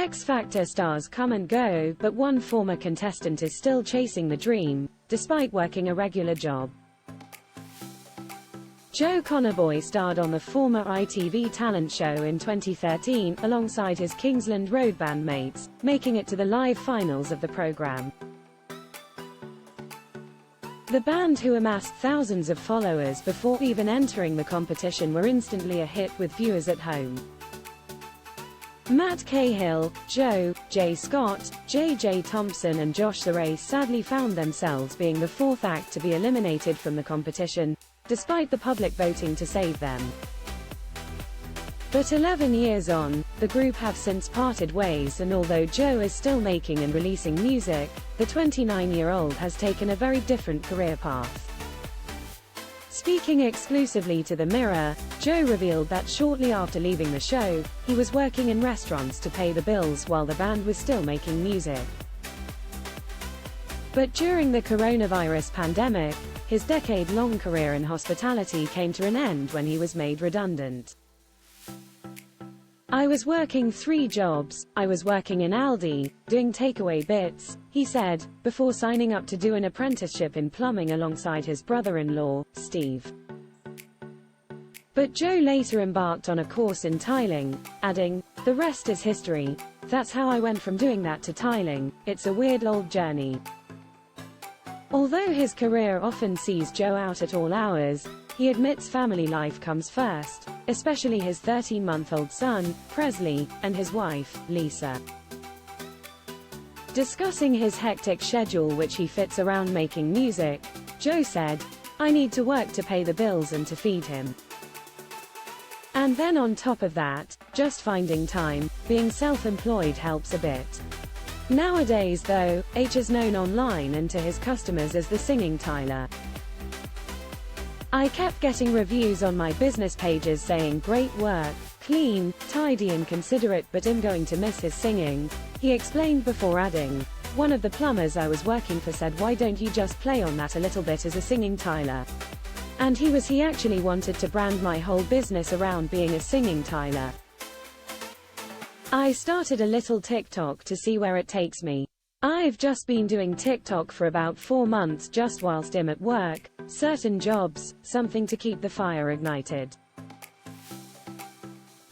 X Factor stars come and go, but one former contestant is still chasing the dream, despite working a regular job. Joe Conaboy starred on the former ITV talent show in 2013, alongside his Kingsland Road bandmates, making it to the live finals of the program. The band, who amassed thousands of followers before even entering the competition, were instantly a hit with viewers at home. Matt Cahill, Joe, J. Scott, J. Thompson and Josh Zaré sadly found themselves being the fourth act to be eliminated from the competition, despite the public voting to save them. But 11 years on, the group have since parted ways, and although Joe is still making and releasing music, the 29-year-old has taken a very different career path. Speaking exclusively to The Mirror, Joe revealed that shortly after leaving the show, he was working in restaurants to pay the bills while the band was still making music. But during the coronavirus pandemic, his decade-long career in hospitality came to an end when he was made redundant. "I was working 3 jobs. I was working in Aldi, doing takeaway bits," he said, before signing up to do an apprenticeship in plumbing alongside his brother-in-law, Steve. But Joe later embarked on a course in tiling, adding, "The rest is history. That's how I went from doing that to tiling. It's a weird old journey." Although his career often sees Joe out at all hours, he admits family life comes first, especially his 13-month-old son, Presley, and his wife, Lisa. Discussing his hectic schedule, which he fits around making music, Joe said, "I need to work to pay the bills and to feed him. And then on top of that, just finding time, being self-employed helps a bit." Nowadays though, H is known online and to his customers as the Singing Tyler. "I kept getting reviews on my business pages saying great work, clean, tidy and considerate, but I'm going to miss his singing," he explained, before adding, "One of the plumbers I was working for said, why don't you just play on that a little bit as a singing Tyler? And he actually wanted to brand my whole business around being a singing Tyler. I started a little TikTok to see where it takes me. I've just been doing TikTok for about 4 months just whilst I'm at work, certain jobs, something to keep the fire ignited."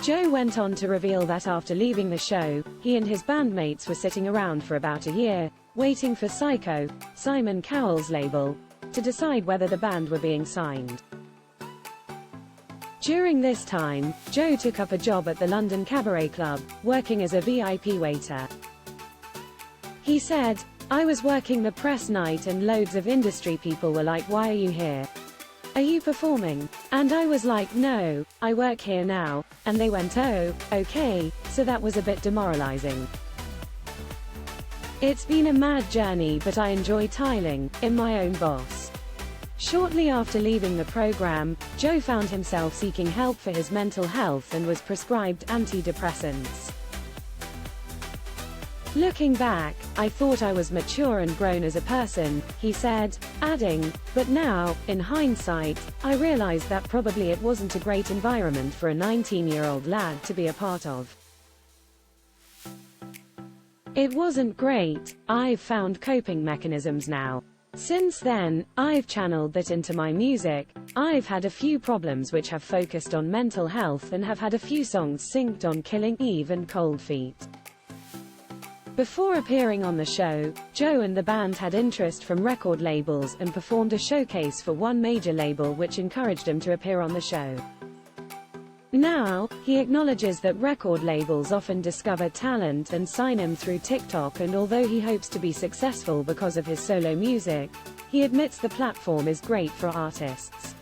Joe went on to reveal that after leaving the show, he and his bandmates were sitting around for about a year, waiting for Psycho, Simon Cowell's label, to decide whether the band were being signed. During this time, Joe took up a job at the London Cabaret Club, working as a VIP waiter. He said, "I was working the press night and loads of industry people were like, 'Why are you here? Are you performing?' And I was like, 'No, I work here now,' and they went, 'Oh, okay,' so that was a bit demoralizing. It's been a mad journey, but I enjoy tiling, I'm my own boss." Shortly after leaving the program, Joe found himself seeking help for his mental health and was prescribed antidepressants. "Looking back, I thought I was mature and grown as a person," he said, adding, "But now, in hindsight, I realized that probably it wasn't a great environment for a 19-year-old lad to be a part of. It wasn't great. I've found coping mechanisms now. Since then, I've channeled that into my music. I've had a few problems which have focused on mental health and have had a few songs synced on Killing Eve and Cold Feet." Before appearing on the show, Joe and the band had interest from record labels and performed a showcase for one major label, which encouraged him to appear on the show. Now, he acknowledges that record labels often discover talent and sign him through TikTok, and although he hopes to be successful because of his solo music, he admits the platform is great for artists.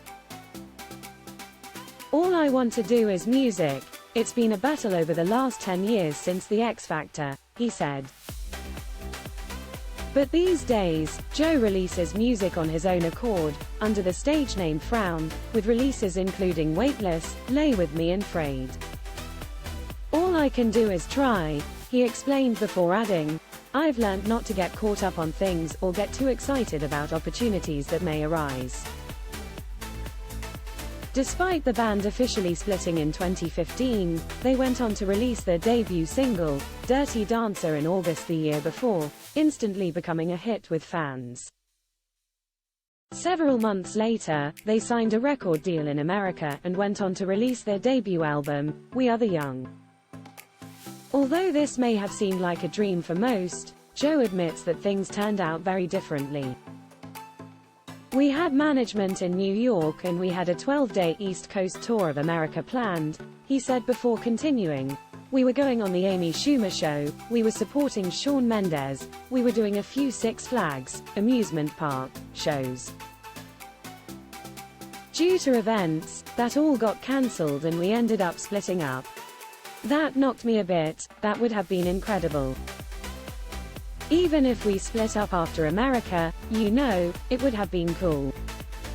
"All I want to do is music. It's been a battle over the last 10 years since the X Factor," he said. But these days, Joe releases music on his own accord, under the stage name Frown, with releases including Weightless, Lay With Me and Frayed. "All I can do is try," he explained, before adding, "I've learned not to get caught up on things, or get too excited about opportunities that may arise." Despite the band officially splitting in 2015, they went on to release their debut single, Dirty Dancer, in August the year before, instantly becoming a hit with fans. Several months later, they signed a record deal in America and went on to release their debut album, We Are the Young. Although this may have seemed like a dream for most, Joe admits that things turned out very differently. We had management in New York and we had a 12-day East Coast tour of America planned, he said before continuing. We were going on the Amy Schumer show, we were supporting Shawn Mendes, we were doing a few Six Flags amusement park shows. Due to events, that all got cancelled and we ended up splitting up. That knocked me a bit, that would have been incredible. Even if we split up after America, you know, it would have been cool.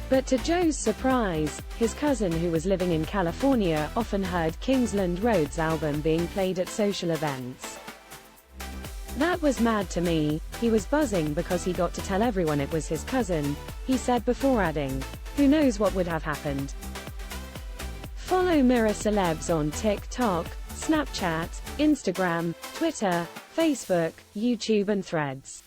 But to Joe's surprise, his cousin who was living in California often heard Kingsland Road's album being played at social events. That was mad to me, he was buzzing because he got to tell everyone it was his cousin, he said before adding, who knows what would have happened. Follow Mirror Celebs on TikTok, Snapchat, Instagram, Twitter, Facebook, YouTube and Threads.